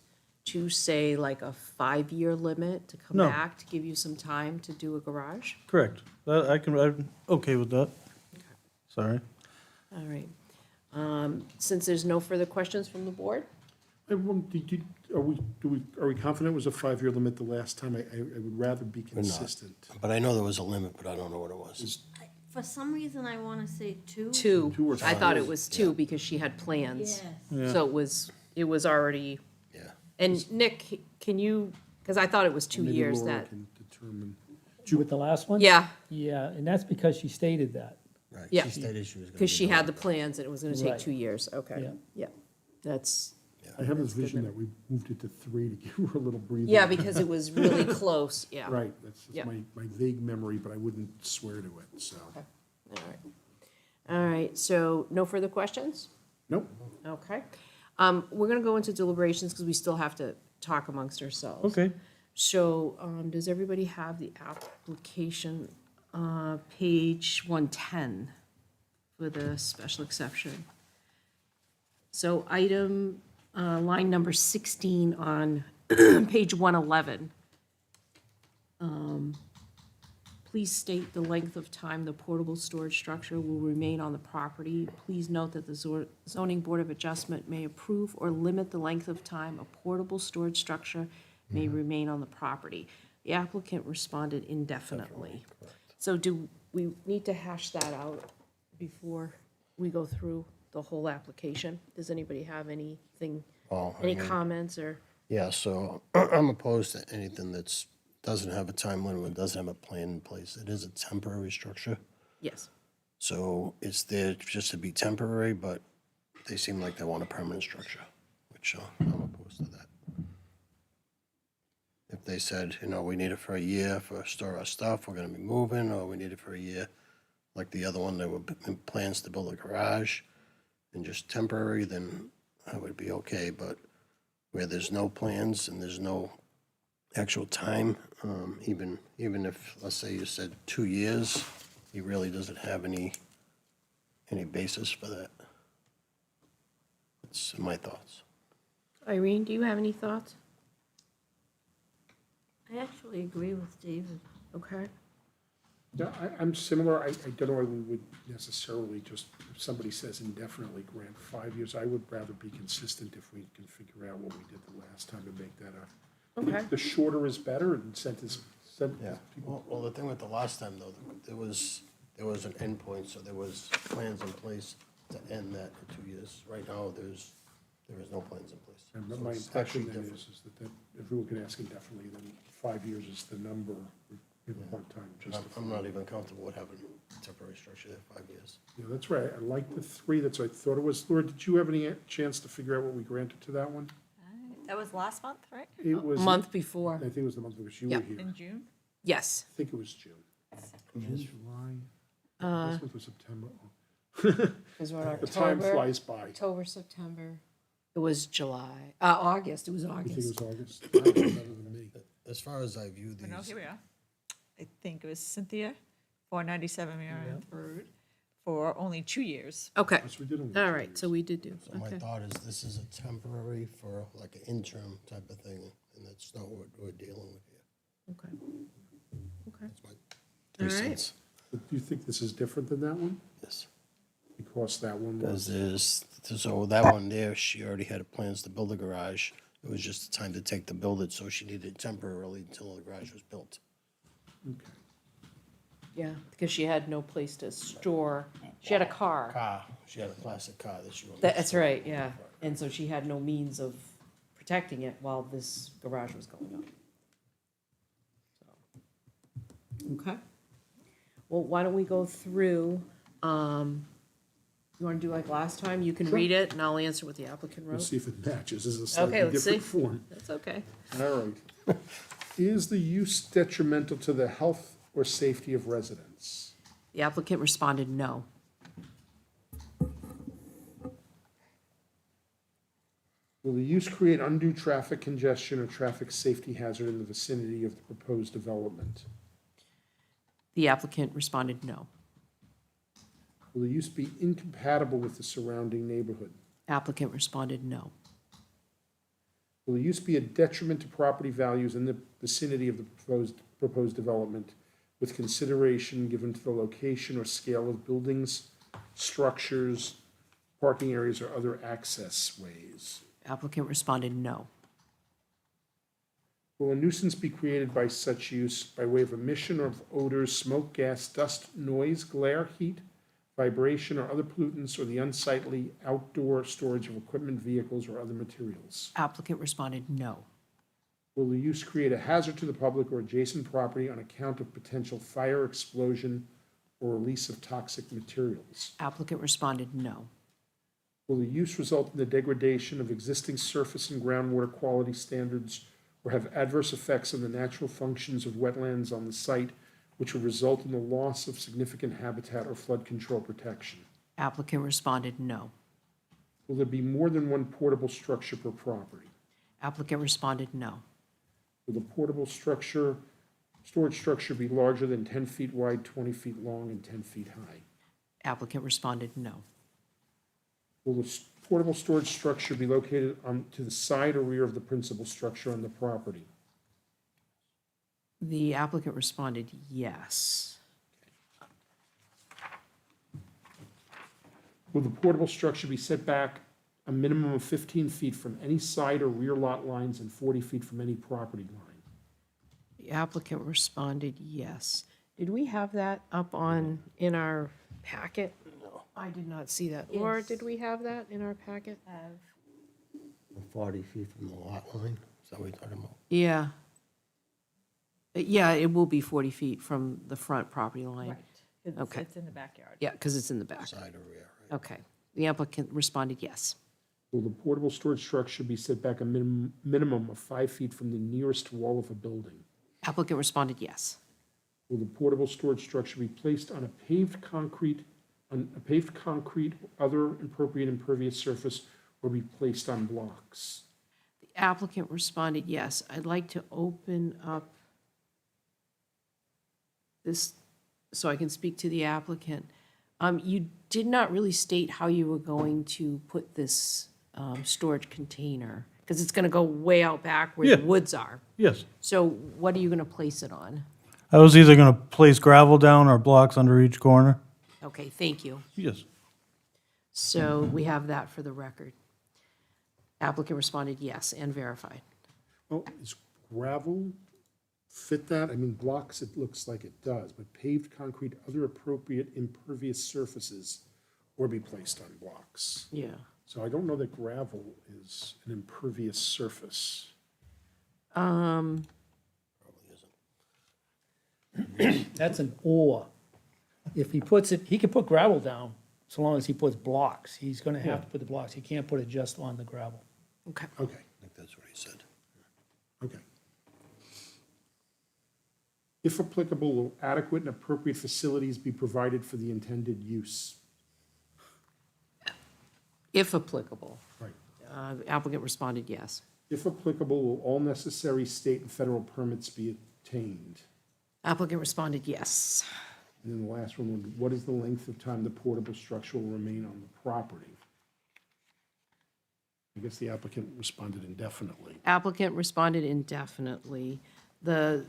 [SPEAKER 1] to, say, like a 5-year limit to come
[SPEAKER 9] No.
[SPEAKER 1] back to give you some time to do a garage?
[SPEAKER 9] Correct. I'm okay with that. Sorry.
[SPEAKER 1] All right. Since there's no further questions from the board?
[SPEAKER 6] Everyone, are we confident it was a 5-year limit the last time? I would rather be
[SPEAKER 5] not.
[SPEAKER 6] consistent.
[SPEAKER 5] But I know there was a limit, but I don't know what it was.
[SPEAKER 4] For some reason, I want to say 2.
[SPEAKER 1] Two.
[SPEAKER 6] 2 or
[SPEAKER 1] I thought
[SPEAKER 6] 5.
[SPEAKER 1] it was 2 because she had plans.
[SPEAKER 4] Yes.
[SPEAKER 1] So it was already,
[SPEAKER 5] Yeah.
[SPEAKER 1] and Nick, can you, because I thought it was 2
[SPEAKER 6] Maybe
[SPEAKER 1] years
[SPEAKER 6] Laura
[SPEAKER 1] that,
[SPEAKER 6] can determine.
[SPEAKER 2] With the last one?
[SPEAKER 1] yeah,
[SPEAKER 2] Yeah, and that's because she stated that.
[SPEAKER 5] Right.
[SPEAKER 1] Yeah.
[SPEAKER 5] She stated she was gonna.
[SPEAKER 1] because
[SPEAKER 5] be
[SPEAKER 1] she
[SPEAKER 5] gone.
[SPEAKER 1] had the plans and it was going to take
[SPEAKER 2] Right.
[SPEAKER 1] 2 years. Okay,
[SPEAKER 2] Yeah.
[SPEAKER 1] yeah. That's,
[SPEAKER 6] I have this vision that we moved it to 3 to give her a little breathing.
[SPEAKER 1] yeah, because it was really close, yeah.
[SPEAKER 6] Right, that's
[SPEAKER 1] Yeah.
[SPEAKER 6] my vague memory, but I wouldn't swear to it, so.
[SPEAKER 1] All right. All right, so no further questions?
[SPEAKER 6] Nope.
[SPEAKER 1] Okay. We're going to go into deliberations because we still have to talk amongst ourselves.
[SPEAKER 9] Okay.
[SPEAKER 1] So, does everybody have the application, page 110 for the special exception? So item, line number 16 on page 111. Please state the length of time the portable storage structure will remain on the property. Please note that the zoning board of adjustment may approve or limit the length of time a portable storage structure may remain on the property. The applicant responded indefinitely. So do we need to hash that out before we go through the whole application? Does anybody have anything,
[SPEAKER 5] Well, I
[SPEAKER 1] any
[SPEAKER 5] mean,
[SPEAKER 1] comments or?
[SPEAKER 5] Yeah, so I'm opposed to anything that's, doesn't have a time limit, doesn't have a plan in place. It is a temporary structure.
[SPEAKER 1] Yes.
[SPEAKER 5] So it's there just to be temporary, but they seem like they want a permanent structure, which I'm opposed to that. If they said, we need it for a year for store our stuff, we're gonna be moving, or we need it for a year, like the other one, there were plans to build a garage and just temporary, then I would be okay, but where there's no plans and there's no actual time, even if, let's say you said 2 years, he really doesn't have any basis for that. That's my thoughts.
[SPEAKER 1] Irene, do you have any thoughts?
[SPEAKER 4] I actually agree with David.
[SPEAKER 1] Okay.
[SPEAKER 6] Yeah, I'm similar. I don't know why we would necessarily just, if somebody says indefinitely grant 5 years, I would rather be consistent if we can figure out what we did the last time to make that a.
[SPEAKER 1] Okay.
[SPEAKER 6] The shorter is better and send
[SPEAKER 5] Yeah,
[SPEAKER 6] people.
[SPEAKER 5] well, the thing with the last time, though, there was an endpoint, so there was plans in place to end that in 2 years. Right now, there is no plans in place.
[SPEAKER 6] And
[SPEAKER 5] So
[SPEAKER 6] my
[SPEAKER 5] it's
[SPEAKER 6] impression
[SPEAKER 5] actually
[SPEAKER 6] then
[SPEAKER 5] different.
[SPEAKER 6] is that if we can ask indefinitely, then 5 years is the number. We have a hard time justifying.
[SPEAKER 5] I'm not even comfortable with having temporary structure there 5 years.
[SPEAKER 6] Yeah, that's right. I like the 3. That's what I thought it was. Laura, did you have any chance to figure out what we granted to that one?
[SPEAKER 3] That was last month, right?
[SPEAKER 6] It was.
[SPEAKER 1] Month before.
[SPEAKER 6] I think it was the month because you
[SPEAKER 1] Yeah.
[SPEAKER 6] were here.
[SPEAKER 3] In June?
[SPEAKER 1] Yes.
[SPEAKER 6] I think it was June. July. This month was September.
[SPEAKER 1] Because we're in
[SPEAKER 6] The time
[SPEAKER 1] October,
[SPEAKER 6] flies by.
[SPEAKER 1] October, September. It was July, August. It was
[SPEAKER 6] I think it
[SPEAKER 1] August.
[SPEAKER 6] was August. Wow, better than me.
[SPEAKER 5] As far as I view
[SPEAKER 3] Oh, no,
[SPEAKER 5] these,
[SPEAKER 3] here we are. I think it was Cynthia, 497 Marion Road, for only 2 years.
[SPEAKER 1] Okay.
[SPEAKER 6] Yes, we did only
[SPEAKER 1] All
[SPEAKER 6] 2
[SPEAKER 1] right.
[SPEAKER 6] years.
[SPEAKER 1] So we did do.
[SPEAKER 5] so my
[SPEAKER 1] Okay.
[SPEAKER 5] thought is this is a temporary for like an interim type of thing, and that's not what we're dealing with here.
[SPEAKER 1] Okay. Okay.
[SPEAKER 5] That's my 3
[SPEAKER 1] All right.
[SPEAKER 5] cents.
[SPEAKER 6] But do you think this is different than that one?
[SPEAKER 5] Yes.
[SPEAKER 6] Because that one was.
[SPEAKER 5] Because so that one there, she already had plans to build a garage. It was just time to take to build it, so she needed it temporarily until the garage was built.
[SPEAKER 6] Okay.
[SPEAKER 1] Yeah, because she had no place to store. She had a car.
[SPEAKER 5] She had a plastic car that she wanted.
[SPEAKER 1] That's right. Yeah. And so she had no means of protecting it while this garage was going up. So, okay. Well, why don't we go through, you want to do like last time? You can read it and I'll answer what the applicant
[SPEAKER 6] We'll
[SPEAKER 1] wrote.
[SPEAKER 6] see if it matches. This is a
[SPEAKER 1] Okay,
[SPEAKER 6] slightly
[SPEAKER 1] let's see.
[SPEAKER 6] different form.
[SPEAKER 1] That's okay.
[SPEAKER 6] All right. Is the use detrimental to the health or safety of residents?
[SPEAKER 1] The applicant responded no.
[SPEAKER 6] Will the use create undue traffic congestion or traffic safety hazard in the vicinity of the proposed development?
[SPEAKER 1] The applicant responded no.
[SPEAKER 6] Will the use be incompatible with the surrounding neighborhood?
[SPEAKER 1] Applicant responded no.
[SPEAKER 6] Will the use be a detriment to property values in the vicinity of the proposed development with consideration given to the location or scale of buildings, structures, parking areas, or other access ways?
[SPEAKER 1] Applicant responded no.
[SPEAKER 6] Will a nuisance be created by such use by way of emission of odors, smoke, gas, dust, noise, glare, heat, vibration, or other pollutants, or the unsightly outdoor storage of equipment, vehicles, or other materials?
[SPEAKER 1] Applicant responded no.
[SPEAKER 6] Will the use create a hazard to the public or adjacent property on account of potential fire, explosion, or release of toxic materials?
[SPEAKER 1] Applicant responded no.
[SPEAKER 6] Will the use result in the degradation of existing surface and groundwater quality standards or have adverse effects on the natural functions of wetlands on the site, which will result in the loss of significant habitat or flood control protection?
[SPEAKER 1] Applicant responded no.
[SPEAKER 6] Will there be more than one portable structure per property?
[SPEAKER 1] Applicant responded no.
[SPEAKER 6] Will the portable structure, storage structure be larger than 10 feet wide, 20 feet long, and 10 feet high?
[SPEAKER 1] Applicant responded no.
[SPEAKER 6] Will the portable storage structure be located to the side or rear of the principal structure on the property?
[SPEAKER 1] The applicant responded yes.
[SPEAKER 6] Will the portable structure be set back a minimum of 15 feet from any side or rear lot lines and 40 feet from any property line?
[SPEAKER 1] The applicant responded yes. Did we have that up in our packet? No. I did not see that. Or did we have that in our packet?
[SPEAKER 5] 40 feet from the lot line, is that what you're talking about?
[SPEAKER 1] Yeah. Yeah, it will be 40 feet from the front property line. Okay.
[SPEAKER 3] It's in the backyard.
[SPEAKER 1] Yeah, because it's in the back.
[SPEAKER 5] Side or rear, right?
[SPEAKER 1] Okay. The applicant responded yes.
[SPEAKER 6] Will the portable storage structure be set back a minimum of 5 feet from the nearest wall of a building?
[SPEAKER 1] Applicant responded yes.
[SPEAKER 6] Will the portable storage structure be placed on a paved concrete, other appropriate impervious surface, or be placed on blocks?
[SPEAKER 1] The applicant responded yes. I'd like to open up this so I can speak to the applicant. You did not really state how you were going to put this storage container, because it's going to go way out back where the
[SPEAKER 9] Yeah.
[SPEAKER 1] woods are.
[SPEAKER 9] Yes.
[SPEAKER 1] So what are you going to place it on?
[SPEAKER 9] I was either going to place gravel down or blocks under each corner.
[SPEAKER 1] Okay, thank you.
[SPEAKER 9] Yes.
[SPEAKER 1] So we have that for the record. Applicant responded yes and verified.
[SPEAKER 6] Well, is gravel fit that? I mean, blocks, it looks like it does, but paved concrete, other appropriate impervious surfaces, or be placed on blocks.
[SPEAKER 1] Yeah.
[SPEAKER 6] So I don't know that gravel is an impervious surface.
[SPEAKER 5] Probably isn't.
[SPEAKER 2] That's an or. If he puts it, he can put gravel down, so long as he puts blocks. He's gonna have to put the blocks. He can't put it just on the gravel.
[SPEAKER 1] Okay.
[SPEAKER 6] Okay,
[SPEAKER 5] I think that's what he said.
[SPEAKER 6] okay. If applicable, will adequate and appropriate facilities be provided for the intended use?
[SPEAKER 1] If applicable.
[SPEAKER 6] Right.
[SPEAKER 1] Applicant responded yes.
[SPEAKER 6] If applicable, will all necessary state and federal permits be obtained?
[SPEAKER 1] Applicant responded yes.
[SPEAKER 6] And then the last one, what is the length of time the portable structure will remain on the property? I guess the applicant responded indefinitely.
[SPEAKER 1] Applicant responded indefinitely. The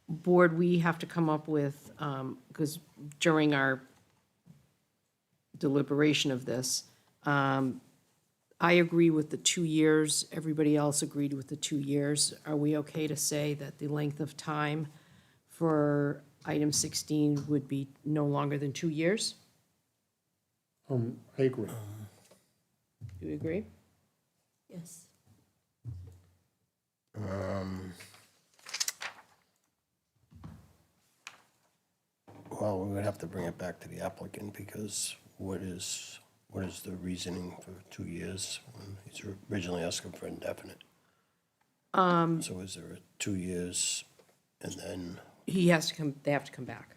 [SPEAKER 1] board, we have to come up with, because during our deliberation of this, I agree with the 2 years. Everybody else agreed with the 2 years. Are we okay to say that the length of time for item 16 would be no longer than 2 years?
[SPEAKER 6] I agree.
[SPEAKER 1] Do you agree?
[SPEAKER 4] Yes.
[SPEAKER 5] Well, we would have to bring it back to the applicant because what is the reasoning for 2 years when he's originally asking for indefinite? So is there a 2 years and then,
[SPEAKER 1] He has to come, they have to come back.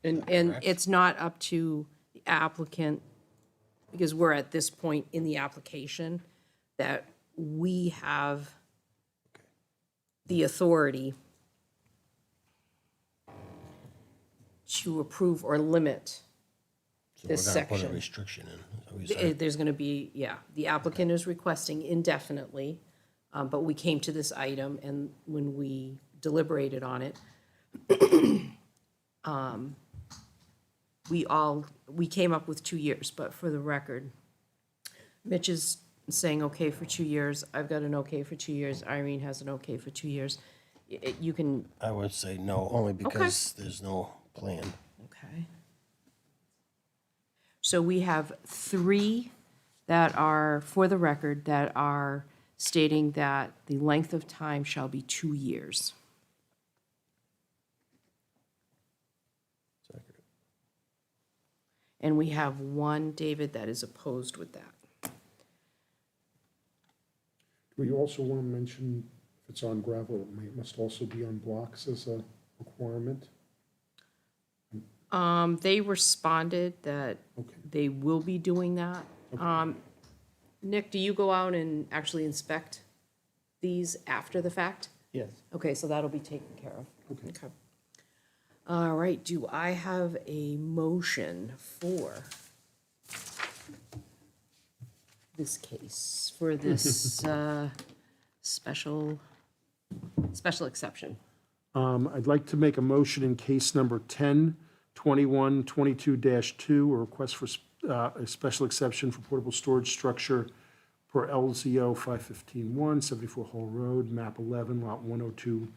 [SPEAKER 1] And it's not up to the applicant, because we're at this point in the application, that we have the authority to approve or limit
[SPEAKER 5] so we're
[SPEAKER 1] this
[SPEAKER 5] gonna put a
[SPEAKER 1] section.
[SPEAKER 5] restriction in? Is that what you're saying?
[SPEAKER 1] There's going to be, yeah, the applicant is requesting indefinitely, but we came to this item, and when we deliberated on it, we came up with 2 years, but for the record, Mitch is saying okay for 2 years, I've got an okay for 2 years, Irene has an okay for 2 years. You can,
[SPEAKER 5] I would say no, only because there's no plan.
[SPEAKER 1] okay. So we have 3 that are, for the record, that are stating that the length of time shall be 2 years. And we have 1, David, that is opposed with that.
[SPEAKER 6] Do we also want to mention if it's on gravel, it must also be on blocks as a requirement?
[SPEAKER 1] They responded that
[SPEAKER 6] Okay.
[SPEAKER 1] they will be doing that. Nick, do you go out and actually inspect these after the fact?
[SPEAKER 2] Yes.
[SPEAKER 1] Okay, so that'll be taken care of.
[SPEAKER 6] Okay.
[SPEAKER 1] All right, do I have a motion for this case, for this special exception?
[SPEAKER 6] I'd like to make a motion in case number 10-21-22-2, a request for a special exception for portable storage structure per LZO 515-1, 74 Hall Road, map 11, lot 102-3,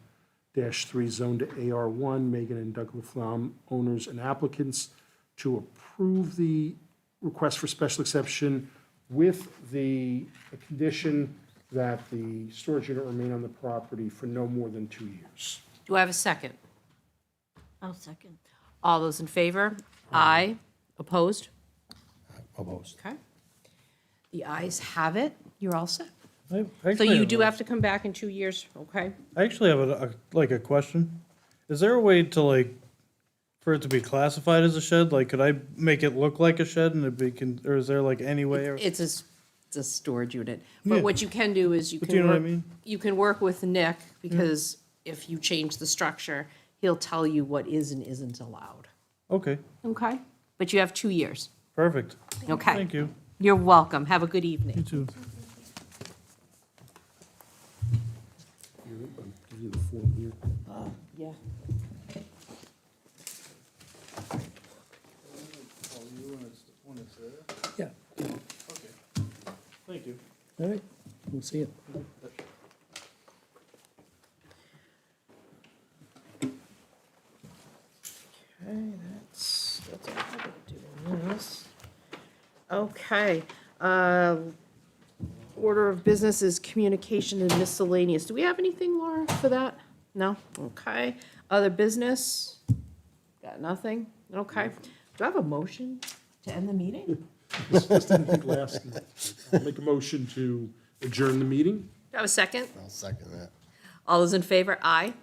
[SPEAKER 6] zoned to AR1, Megan and Doug Laflamme, owners and applicants, to approve the request for special exception with the condition that the storage unit remain on the property for no more than 2 years.
[SPEAKER 1] Do I have a second?
[SPEAKER 4] I'll second.
[SPEAKER 1] All those in favor? Aye. Opposed?
[SPEAKER 5] Opposed.
[SPEAKER 1] Okay. The ayes have it. You're all set.
[SPEAKER 9] I
[SPEAKER 1] So
[SPEAKER 9] actually
[SPEAKER 1] you do
[SPEAKER 9] a-
[SPEAKER 1] have to come back in 2 years, okay?
[SPEAKER 9] I actually have a question. Is there a way to for it to be classified as a shed? Like, could I make it look like a shed and or is there any way?
[SPEAKER 1] It's a storage unit.
[SPEAKER 9] Yeah.
[SPEAKER 1] But what you can do is you
[SPEAKER 9] But
[SPEAKER 1] can
[SPEAKER 9] do you know what I
[SPEAKER 1] work,
[SPEAKER 9] mean?
[SPEAKER 1] you can work with Nick, because if you change the structure, he'll tell you what is and isn't allowed.
[SPEAKER 9] Okay,
[SPEAKER 1] Okay? But you have 2 years.
[SPEAKER 9] perfect.
[SPEAKER 1] Okay?
[SPEAKER 9] Thank you.
[SPEAKER 1] You're welcome. Have a good evening.
[SPEAKER 9] You too.
[SPEAKER 6] Give you the form here.
[SPEAKER 1] Yeah.
[SPEAKER 2] Yeah,
[SPEAKER 9] Thank you.
[SPEAKER 2] all right, we'll see it.
[SPEAKER 1] Okay, that's all I'm gonna do on this. Okay, order of business is communication and miscellaneous. Do we have anything, Laura, for that? No? Okay. Other business? Got nothing? Okay. Do I have a motion to end the meeting?
[SPEAKER 6] I'll make a motion to adjourn the meeting.
[SPEAKER 1] Do I have a second?
[SPEAKER 5] I'll second that.
[SPEAKER 1] All those in favor? Aye.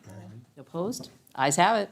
[SPEAKER 1] Opposed? Ayes have it.